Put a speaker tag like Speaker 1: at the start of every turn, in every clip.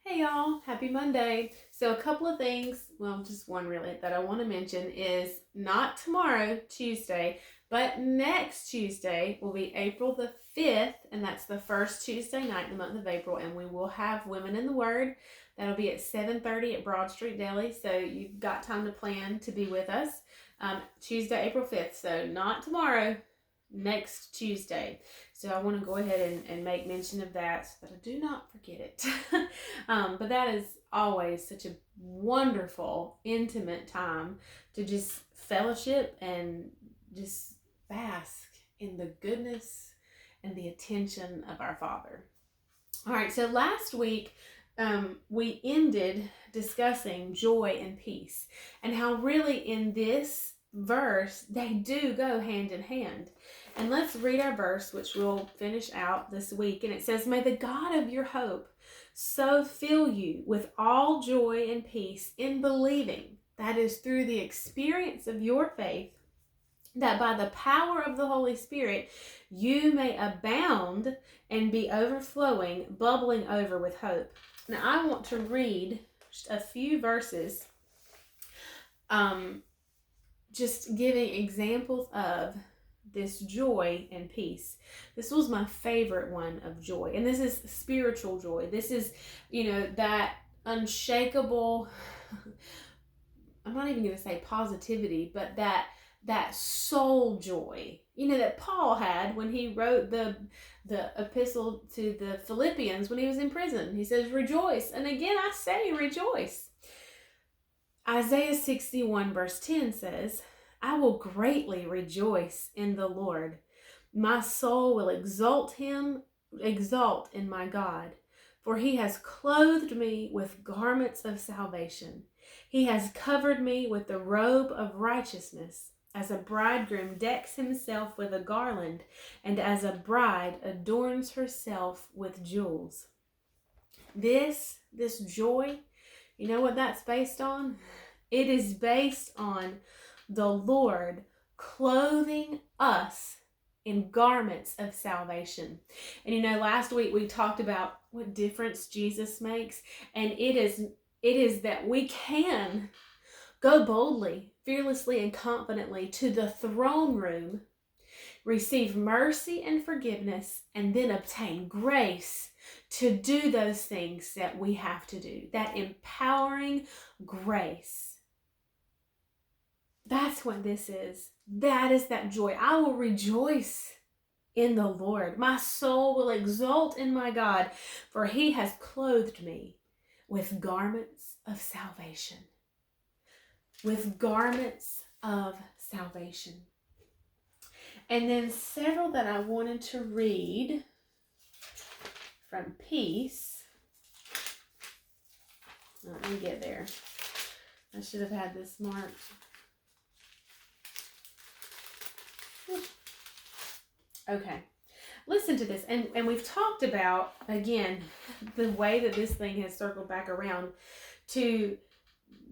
Speaker 1: Hey y'all, happy Monday. So, a couple of things, well, just one really, that I want to mention is not tomorrow, Tuesday, but next Tuesday will be April the 5th, and that's the first Tuesday night in the month of April, and we will have Women in the Word. That'll be at 7:30 at Broad Street Deli, so you've got time to plan to be with us. Tuesday, April 5th, so not tomorrow, next Tuesday. So I want to go ahead and make mention of that so that I do not forget it. But that is always such a wonderful, intimate time to just fellowship and just bask in the goodness and the attention of our Father. All right, so last week we ended discussing joy and peace and how really in this verse they do go hand in hand. And let's read our verse, which we'll finish out this week. And it says, "May the God of your hope so fill you with all joy and peace in believing, that is, through the experience of your faith, that by the power of the Holy Spirit you may abound and be overflowing, bubbling over with hope." Now, I want to read just a few verses, just giving examples of this joy and peace. This was my favorite one of joy, and this is spiritual joy. This is, that unshakable, I'm not even going to say positivity, but that soul joy, that Paul had when he wrote the epistle to the Philippians when he was in prison. He says, "Rejoice." And again, I say rejoice. Isaiah 61 verse 10 says, "I will greatly rejoice in the Lord. My soul will exalt in my God, for he has clothed me with garments of salvation. He has covered me with the robe of righteousness, as a bridegroom decks himself with a garland, and as a bride adorns herself with jewels." This joy, you know what that's based on? It is based on the Lord clothing us in garments of salvation. And last week we talked about what difference Jesus makes, and it is that we can go boldly, fearlessly, and confidently to the throne room, receive mercy and forgiveness, and then obtain grace to do those things that we have to do. That empowering grace. That's what this is. That is that joy. I will rejoice in the Lord. My soul will exult in my God, for he has clothed me with garments of salvation. With garments of salvation. And then several that I wanted to read from peace. Let me get there. I should have had this marked. Okay, listen to this. And we've talked about, again, the way that this thing has circled back around to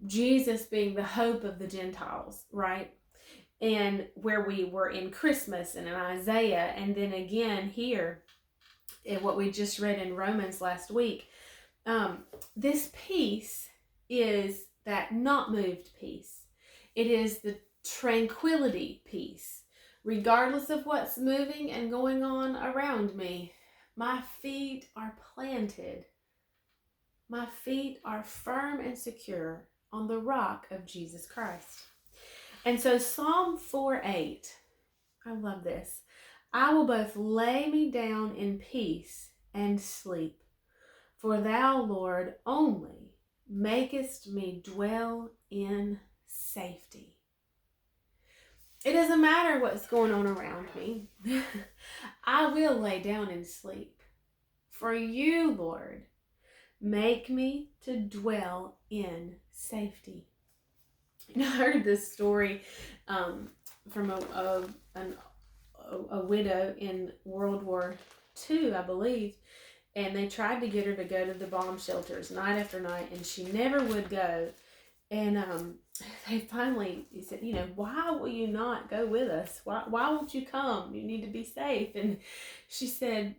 Speaker 1: Jesus being the hope of the Gentiles, right? And where we were in Christmas and in Isaiah, and then again here in what we just read in Romans last week. This peace is that not moved peace. It is the tranquility peace. Regardless of what's moving and going on around me, my feet are planted. My feet are firm and secure on the rock of Jesus Christ. And so Psalm 4:8, I love this. "I will both lay me down in peace and sleep, for thou, Lord, only makest me dwell in safety." It doesn't matter what's going on around me. I will lay down and sleep. For you, Lord, make me to dwell in safety. I heard this story from a widow in World War II, I believe, and they tried to get her to go to the bomb shelters night after night, and she never would go. And they finally said, "Why will you not go with us? Why won't you come? You need to be safe." And she said,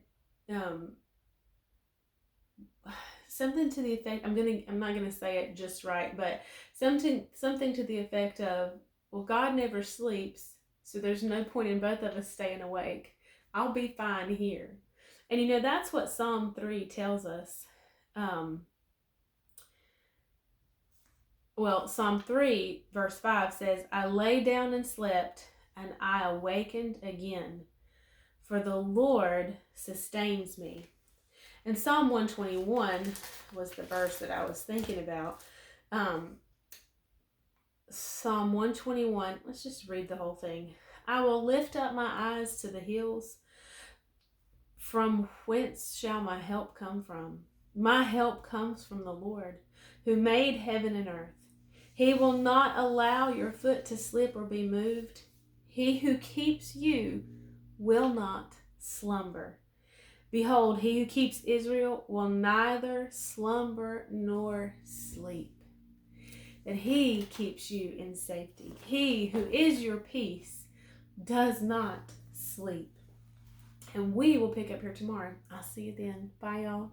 Speaker 1: something to the effect, I'm not gonna say it just right, but something to the effect of, well, God never sleeps, so there's no point in both of us staying awake. I'll be fine here. And that's what Psalm 3 tells us. Psalm 3 verse 5 says, I lay down and slept, and I awakened again, for the Lord sustains me. And Psalm 121 was the verse that I was thinking about. Psalm 121, let's just read the whole thing. I will lift up my eyes to the hills. From whence shall my help come from? My help comes from the Lord, who made heaven and earth. He will not allow your foot to slip or be moved. He who keeps you will not slumber. Behold, he who keeps Israel will neither slumber nor sleep. That he keeps you in safety. He who is your peace does not sleep. And we will pick up here tomorrow. I'll see you then. Bye, y'all.